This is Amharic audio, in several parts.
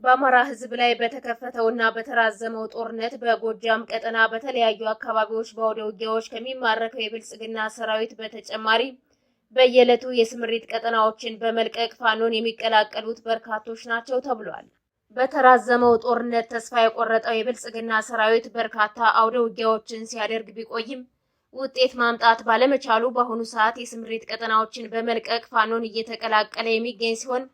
በአማራ ሕዝብ ላይ በተከፈተውና በተራዘመው ጦርነት በጎጃም ቀጠና በተለያዩ አካባቢዎች በአውደ ውጊያዎች ከሚማረከው የብልጽግና ሰራዊት በተጨማሪ በየዕለቱ የስምሪት ቀጠናዎችን በመልቀቅ ፋኖን የሚቀላቀሉት በርካቶች ናቸው ተብሏል። በተራዘመው ጦርነት ተስፋ የቆረጠው የብልጽግና ሰራዊት በርካታ አውደ ውጊያዎችን ሲያደርግ ቢቆይም ውጤት ማምጣት ባለመቻሉ በአሁኑ ሰዓት የስምሪት ቀጠናዎችን በመልቀቅ ፋኖን እየተቀላቀለ የሚገኝ ሲሆን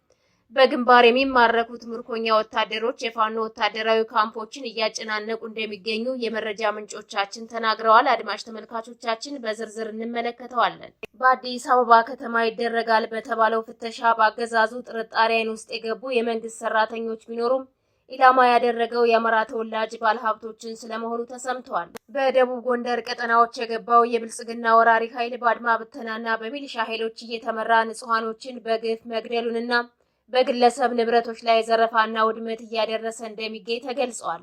በግንባር የሚማረኩት ምርኮኛ ወታደሮች የፋኖ ወታደራዊ ካምፖችን እያጨናነቁ እንደሚገኙ የመረጃ ምንጮቻችን ተናግረዋል። አድማጭ ተመልካቾቻችን በዝርዝር እንመለከተዋለን። በአዲስ አበባ ከተማ ይደረጋል በተባለው ፍተሻ በአገዛዙ ጥርጣሬ ዓይን ውስጥ የገቡ የመንግስት ሰራተኞች ቢኖሩም ኢላማ ያደረገው የአማራ ተወላጅ ባለሀብቶችን ስለመሆኑ ተሰምቷል። በደቡብ ጎንደር ቀጠናዎች የገባው የብልጽግና ወራሪ ኃይል በአድማ ብተናና በሚሊሻ ኃይሎች እየተመራ ንጹሃኖችን በግፍ መግደሉንና በግለሰብ ንብረቶች ላይ ዘረፋና ውድመት እያደረሰ እንደሚገኝ ተገልጿል።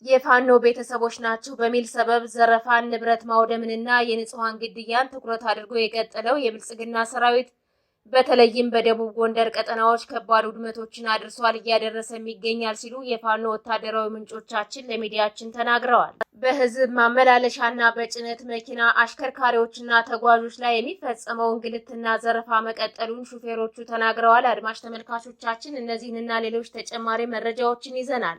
የፋኖ ቤተሰቦች ናቸው በሚል ሰበብ ዘረፋን፣ ንብረት ማውደምንና የንጹሃን ግድያን ትኩረት አድርጎ የቀጠለው የብልጽግና ሰራዊት በተለይም በደቡብ ጎንደር ቀጠናዎች ከባድ ውድመቶችን አድርሷል፣ እያደረሰም ይገኛል ሲሉ የፋኖ ወታደራዊ ምንጮቻችን ለሚዲያችን ተናግረዋል። በህዝብ ማመላለሻና በጭነት መኪና አሽከርካሪዎችና ተጓዦች ላይ የሚፈጸመው እንግልትና ዘረፋ መቀጠሉን ሹፌሮቹ ተናግረዋል። አድማጭ ተመልካቾቻችን እነዚህንና ሌሎች ተጨማሪ መረጃዎችን ይዘናል።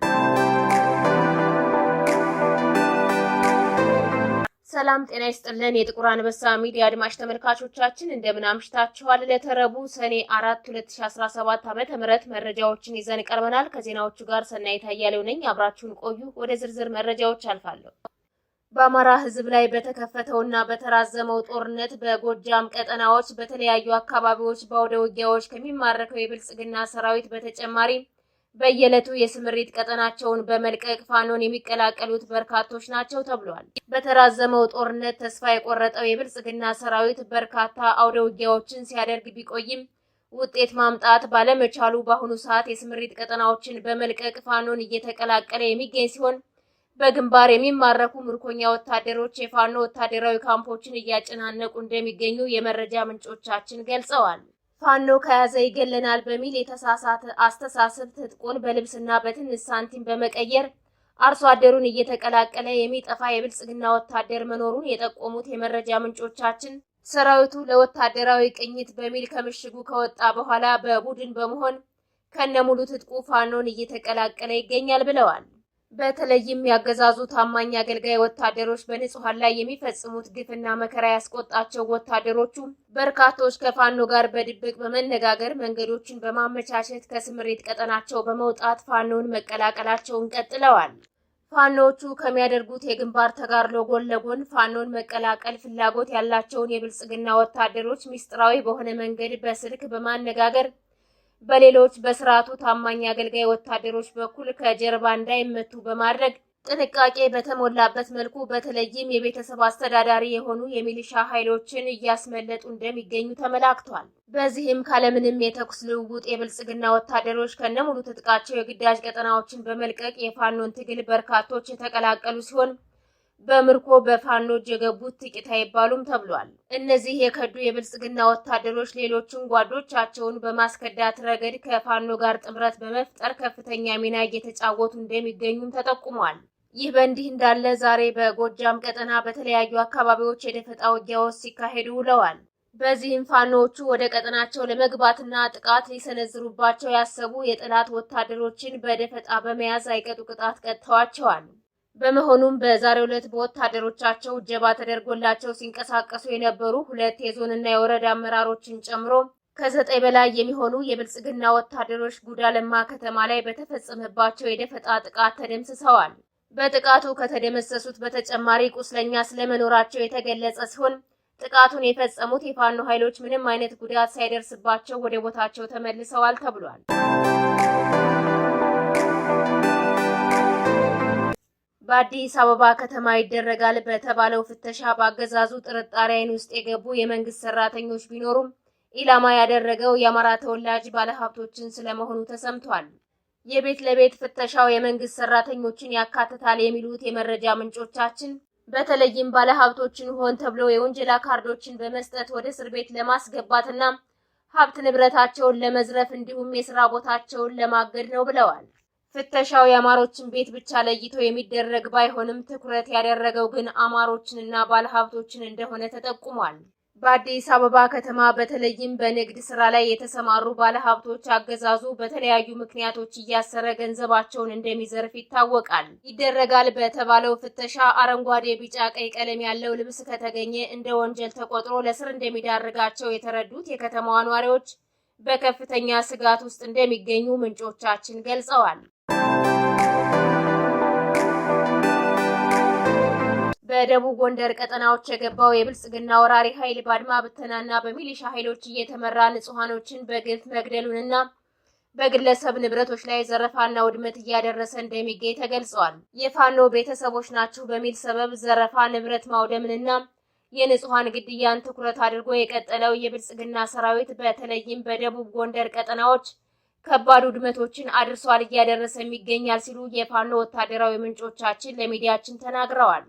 ሰላም ጤና ይስጥልን። የጥቁር አንበሳ ሚዲያ አድማጭ ተመልካቾቻችን እንደምን አምሽታችኋል? ለተረቡ ሰኔ 4 2017 ዓ.ም መረጃዎችን ይዘን ቀርበናል። ከዜናዎቹ ጋር ሰናይት አያሌው ነኝ። አብራችሁን ቆዩ። ወደ ዝርዝር መረጃዎች አልፋለሁ። በአማራ ሕዝብ ላይ በተከፈተውና በተራዘመው ጦርነት በጎጃም ቀጠናዎች በተለያዩ አካባቢዎች በአውደ ውጊያዎች ከሚማረከው የብልጽግና ሰራዊት በተጨማሪ በየዕለቱ የስምሪት ቀጠናቸውን በመልቀቅ ፋኖን የሚቀላቀሉት በርካቶች ናቸው ተብሏል። በተራዘመው ጦርነት ተስፋ የቆረጠው የብልጽግና ሰራዊት በርካታ አውደ ውጊያዎችን ሲያደርግ ቢቆይም ውጤት ማምጣት ባለመቻሉ በአሁኑ ሰዓት የስምሪት ቀጠናዎችን በመልቀቅ ፋኖን እየተቀላቀለ የሚገኝ ሲሆን በግንባር የሚማረኩ ምርኮኛ ወታደሮች የፋኖ ወታደራዊ ካምፖችን እያጨናነቁ እንደሚገኙ የመረጃ ምንጮቻችን ገልጸዋል። ፋኖ ከያዘ ይገለናል በሚል የተሳሳተ አስተሳሰብ ትጥቁን በልብስና በትንሽ ሳንቲም በመቀየር አርሶ አደሩን እየተቀላቀለ የሚጠፋ የብልጽግና ወታደር መኖሩን የጠቆሙት የመረጃ ምንጮቻችን ሰራዊቱ ለወታደራዊ ቅኝት በሚል ከምሽጉ ከወጣ በኋላ በቡድን በመሆን ከነሙሉ ትጥቁ ፋኖን እየተቀላቀለ ይገኛል ብለዋል። በተለይም ያገዛዙ ታማኝ አገልጋይ ወታደሮች በንጹሃን ላይ የሚፈጽሙት ግፍና መከራ ያስቆጣቸው ወታደሮቹ በርካቶች ከፋኖ ጋር በድብቅ በመነጋገር መንገዶችን በማመቻቸት ከስምሪት ቀጠናቸው በመውጣት ፋኖን መቀላቀላቸውን ቀጥለዋል። ፋኖቹ ከሚያደርጉት የግንባር ተጋድሎ ጎን ለጎን ፋኖን መቀላቀል ፍላጎት ያላቸውን የብልጽግና ወታደሮች ሚስጥራዊ በሆነ መንገድ በስልክ በማነጋገር በሌሎች በስርዓቱ ታማኝ አገልጋይ ወታደሮች በኩል ከጀርባ እንዳይመቱ በማድረግ ጥንቃቄ በተሞላበት መልኩ በተለይም የቤተሰብ አስተዳዳሪ የሆኑ የሚሊሻ ኃይሎችን እያስመለጡ እንደሚገኙ ተመላክቷል። በዚህም ካለምንም የተኩስ ልውውጥ የብልጽግና ወታደሮች ከነሙሉ ትጥቃቸው የግዳጅ ቀጠናዎችን በመልቀቅ የፋኖን ትግል በርካቶች የተቀላቀሉ ሲሆን በምርኮ በፋኖ የገቡት ጥቂት አይባሉም ተብሏል። እነዚህ የከዱ የብልጽግና ወታደሮች ሌሎችን ጓዶቻቸውን በማስከዳት ረገድ ከፋኖ ጋር ጥምረት በመፍጠር ከፍተኛ ሚና እየተጫወቱ እንደሚገኙም ተጠቁሟል። ይህ በእንዲህ እንዳለ ዛሬ በጎጃም ቀጠና በተለያዩ አካባቢዎች የደፈጣ ውጊያዎች ሲካሄዱ ውለዋል። በዚህም ፋኖቹ ወደ ቀጠናቸው ለመግባትና ጥቃት ሊሰነዝሩባቸው ያሰቡ የጠላት ወታደሮችን በደፈጣ በመያዝ አይቀጡ ቅጣት ቀጥተዋቸዋል። በመሆኑም በዛሬው ዕለት በወታደሮቻቸው እጀባ ተደርጎላቸው ሲንቀሳቀሱ የነበሩ 2 የዞንና የወረዳ አመራሮችን ጨምሮ ከ9 በላይ የሚሆኑ የብልጽግና ወታደሮች ጉዳለማ ከተማ ላይ በተፈጸመባቸው የደፈጣ ጥቃት ተደምስሰዋል። በጥቃቱ ከተደመሰሱት በተጨማሪ ቁስለኛ ስለመኖራቸው የተገለጸ ሲሆን ጥቃቱን የፈጸሙት የፋኖ ኃይሎች ምንም አይነት ጉዳት ሳይደርስባቸው ወደ ቦታቸው ተመልሰዋል ተብሏል። በአዲስ አበባ ከተማ ይደረጋል በተባለው ፍተሻ በአገዛዙ ጥርጣሬ ዓይን ውስጥ የገቡ የመንግስት ሰራተኞች ቢኖሩም ኢላማ ያደረገው የአማራ ተወላጅ ባለሀብቶችን ስለመሆኑ ተሰምቷል። የቤት ለቤት ፍተሻው የመንግስት ሰራተኞችን ያካትታል የሚሉት የመረጃ ምንጮቻችን በተለይም ባለሀብቶችን ሆን ተብሎ የወንጀል ካርዶችን በመስጠት ወደ እስር ቤት ለማስገባትና ሀብት ንብረታቸውን ለመዝረፍ እንዲሁም የሥራ ቦታቸውን ለማገድ ነው ብለዋል። ፍተሻው የአማሮችን ቤት ብቻ ለይቶ የሚደረግ ባይሆንም ትኩረት ያደረገው ግን አማሮችንና ባለሀብቶችን እንደሆነ ተጠቁሟል። በአዲስ አበባ ከተማ በተለይም በንግድ ስራ ላይ የተሰማሩ ባለሀብቶች አገዛዙ በተለያዩ ምክንያቶች እያሰረ ገንዘባቸውን እንደሚዘርፍ ይታወቃል። ይደረጋል በተባለው ፍተሻ አረንጓዴ፣ ቢጫ፣ ቀይ ቀለም ያለው ልብስ ከተገኘ እንደ ወንጀል ተቆጥሮ ለስር እንደሚዳርጋቸው የተረዱት የከተማዋ ነዋሪዎች በከፍተኛ ስጋት ውስጥ እንደሚገኙ ምንጮቻችን ገልጸዋል። በደቡብ ጎንደር ቀጠናዎች የገባው የብልጽግና ወራሪ ኃይል በአድማ ብተናና በሚሊሻ ኃይሎች እየተመራ ንጹሃኖችን በግፍ መግደሉንና በግለሰብ ንብረቶች ላይ ዘረፋና ውድመት እያደረሰ እንደሚገኝ ተገልጿል። የፋኖ ቤተሰቦች ናችሁ በሚል ሰበብ ዘረፋ፣ ንብረት ማውደምንና የንጹሃን ግድያን ትኩረት አድርጎ የቀጠለው የብልጽግና ሰራዊት በተለይም በደቡብ ጎንደር ቀጠናዎች ከባድ ውድመቶችን አድርሷል፣ እያደረሰም ይገኛል ሲሉ የፋኖ ወታደራዊ ምንጮቻችን ለሚዲያችን ተናግረዋል።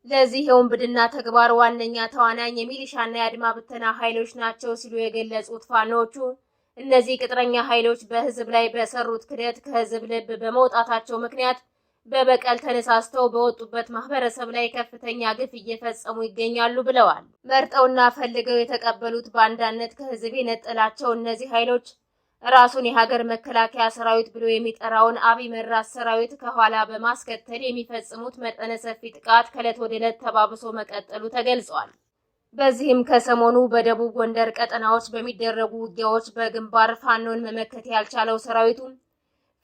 ለዚህ የውንብድና ተግባር ዋነኛ ተዋናኝ የሚሊሻና የአድማ ብተና ኃይሎች ናቸው ሲሉ የገለጹት ፋኖቹ እነዚህ ቅጥረኛ ኃይሎች በህዝብ ላይ በሰሩት ክደት ከህዝብ ልብ በመውጣታቸው ምክንያት በበቀል ተነሳስተው በወጡበት ማህበረሰብ ላይ ከፍተኛ ግፍ እየፈጸሙ ይገኛሉ ብለዋል። መርጠውና ፈልገው የተቀበሉት ባንዳነት ከህዝብ የነጠላቸው እነዚህ ኃይሎች ራሱን የሀገር መከላከያ ሰራዊት ብሎ የሚጠራውን አብይ መራሽ ሰራዊት ከኋላ በማስከተል የሚፈጽሙት መጠነ ሰፊ ጥቃት ከዕለት ወደ ዕለት ተባብሶ መቀጠሉ ተገልጿል። በዚህም ከሰሞኑ በደቡብ ጎንደር ቀጠናዎች በሚደረጉ ውጊያዎች በግንባር ፋኖን መመከት ያልቻለው ሰራዊቱ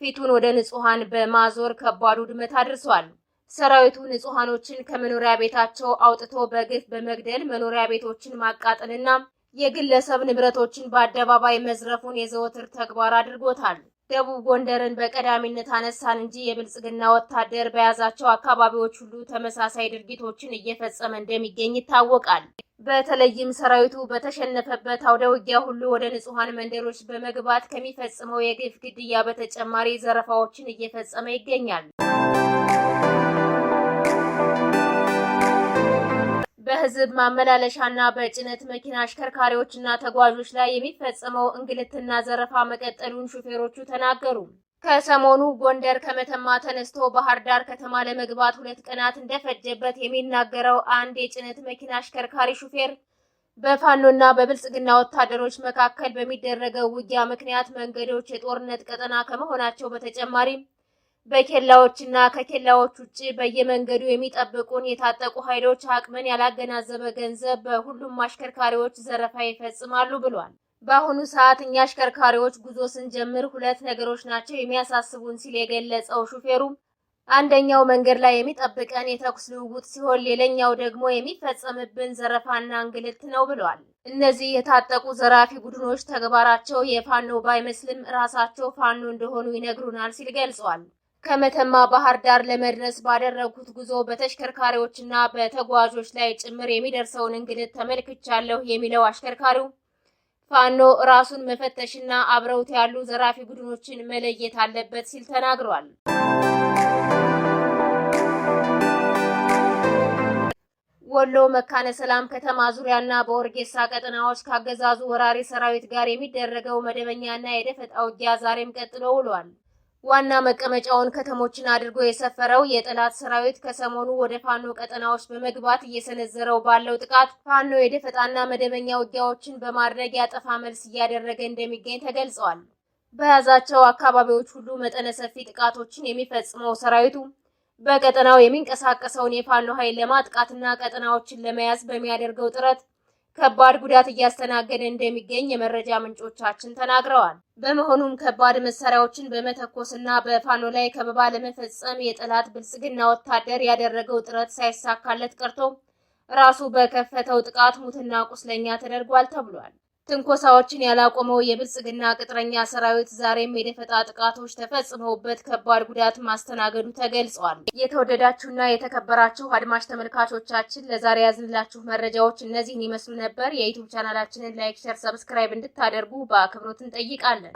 ፊቱን ወደ ንጹሃን በማዞር ከባድ ውድመት አድርሷል። ሰራዊቱ ንጹሃኖችን ከመኖሪያ ቤታቸው አውጥቶ በግፍ በመግደል መኖሪያ ቤቶችን ማቃጠልና የግለሰብ ንብረቶችን በአደባባይ መዝረፉን የዘወትር ተግባር አድርጎታል። ደቡብ ጎንደርን በቀዳሚነት አነሳን እንጂ የብልጽግና ወታደር በያዛቸው አካባቢዎች ሁሉ ተመሳሳይ ድርጊቶችን እየፈጸመ እንደሚገኝ ይታወቃል። በተለይም ሰራዊቱ በተሸነፈበት አውደ ውጊያ ሁሉ ወደ ንጹሃን መንደሮች በመግባት ከሚፈጽመው የግፍ ግድያ በተጨማሪ ዘረፋዎችን እየፈጸመ ይገኛል። በህዝብ ማመላለሻና በጭነት መኪና አሽከርካሪዎችና ተጓዦች ላይ የሚፈጸመው እንግልትና ዘረፋ መቀጠሉን ሹፌሮቹ ተናገሩ። ከሰሞኑ ጎንደር ከመተማ ተነስቶ ባህር ዳር ከተማ ለመግባት 2 ቀናት እንደፈጀበት የሚናገረው አንድ የጭነት መኪና አሽከርካሪ ሹፌር በፋኖና በብልጽግና ወታደሮች መካከል በሚደረገው ውጊያ ምክንያት መንገዶች የጦርነት ቀጠና ከመሆናቸው በተጨማሪ በኬላዎችና ከኬላዎች ውጪ በየመንገዱ የሚጠብቁን የታጠቁ ኃይሎች አቅምን ያላገናዘበ ገንዘብ በሁሉም አሽከርካሪዎች ዘረፋ ይፈጽማሉ ብሏል። በአሁኑ ሰዓት እኛ አሽከርካሪዎች ጉዞ ስንጀምር 2 ነገሮች ናቸው የሚያሳስቡን ሲል የገለጸው ሹፌሩ አንደኛው መንገድ ላይ የሚጠብቀን የተኩስ ልውውጥ ሲሆን ሌላኛው ደግሞ የሚፈጸምብን ዘረፋና እንግልት ነው ብሏል። እነዚህ የታጠቁ ዘራፊ ቡድኖች ተግባራቸው የፋኖ ባይመስልም ራሳቸው ፋኖ እንደሆኑ ይነግሩናል ሲል ገልጿል። ከመተማ ባህር ዳር ለመድረስ ባደረጉት ጉዞ በተሽከርካሪዎችና በተጓዦች ላይ ጭምር የሚደርሰውን እንግልት ተመልክቻለሁ የሚለው አሽከርካሪው ፋኖ ራሱን መፈተሽና አብረውት ያሉ ዘራፊ ቡድኖችን መለየት አለበት ሲል ተናግሯል። ወሎ መካነ ሰላም ከተማ ዙሪያና በወርጌሳ ቀጠናዎች ካገዛዙ ወራሪ ሰራዊት ጋር የሚደረገው መደበኛና የደፈጣ ውጊያ ዛሬም ቀጥሎ ውሏል። ዋና መቀመጫውን ከተሞችን አድርጎ የሰፈረው የጠላት ሰራዊት ከሰሞኑ ወደ ፋኖ ቀጠናዎች በመግባት እየሰነዘረው ባለው ጥቃት ፋኖ የደፈጣና መደበኛ ውጊያዎችን በማድረግ ያጠፋ መልስ እያደረገ እንደሚገኝ ተገልጿል። በያዛቸው አካባቢዎች ሁሉ መጠነ ሰፊ ጥቃቶችን የሚፈጽመው ሰራዊቱ በቀጠናው የሚንቀሳቀሰውን የፋኖ ኃይል ለማጥቃትና ቀጠናዎችን ለመያዝ በሚያደርገው ጥረት ከባድ ጉዳት እያስተናገደ እንደሚገኝ የመረጃ ምንጮቻችን ተናግረዋል። በመሆኑም ከባድ መሳሪያዎችን በመተኮስና በፋኖ ላይ ከበባ ለመፈጸም የጠላት ብልጽግና ወታደር ያደረገው ጥረት ሳይሳካለት ቀርቶ ራሱ በከፈተው ጥቃት ሙትና ቁስለኛ ተደርጓል ተብሏል። ትንኮሳዎችን ያላቆመው የብልጽግና ቅጥረኛ ሰራዊት ዛሬም የደፈጣ ጥቃቶች ተፈጽመውበት ከባድ ጉዳት ማስተናገዱ ተገልጿል። የተወደዳችሁና የተከበራችሁ አድማጭ ተመልካቾቻችን ለዛሬ ያዝንላችሁ መረጃዎች እነዚህን ይመስሉ ነበር። የዩቲዩብ ቻናላችንን ላይክ፣ ሼር፣ ሰብስክራይብ እንድታደርጉ በአክብሮት እንጠይቃለን።